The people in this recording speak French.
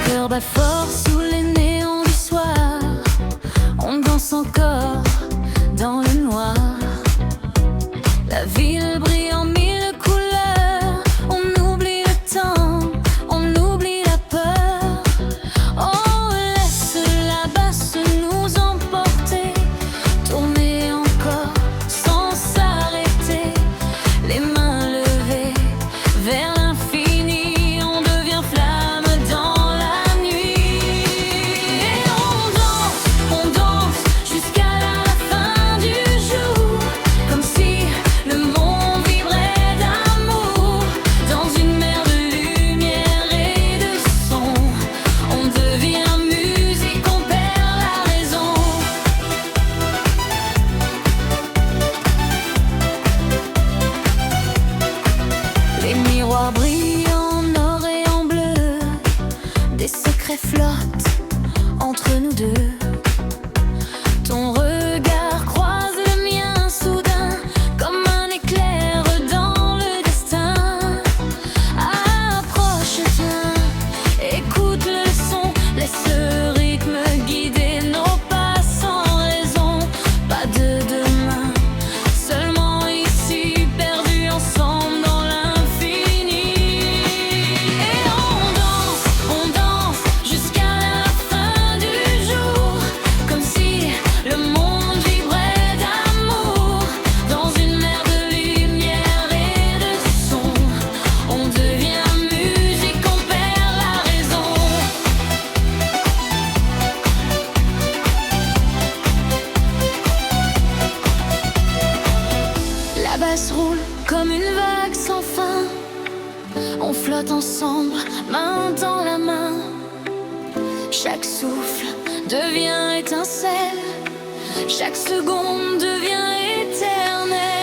cœur bat fort sous les néons du soir. On danse encore dans le noir. La ville brille en mille couleurs. On oublie le temps, on oublie la peur. On laisse la basse nous emporter, tourner encore sans s'arrêter. Les mains levées vers l'infini, on devient flamme dans la nuit. Et on danse jusqu'à la fin du jour, comme si le monde vibrait d'amour. Dans une mer de lumière et de son, on devient musique, on perd la raison. Les miroirs brillent en or et en bleu, des secrets flottent entre nous deux. Ton regard croise le mien soudain, comme un éclair dans le destin. Approche, tiens, écoute le son, laisse ce rythme guider nos pas sans raison. Pas de demain, seulement ici, perdus ensemble dans l'infini. Et on danse jusqu'à la fin du jour, comme si le monde vibrait d'amour. Dans une mer de lumière et de son, on devient musique, on perd la raison. La basse roule comme une vague sans fin. On flotte ensemble, main dans la main. Chaque souffle devient étincelle, chaque seconde devient éternelle.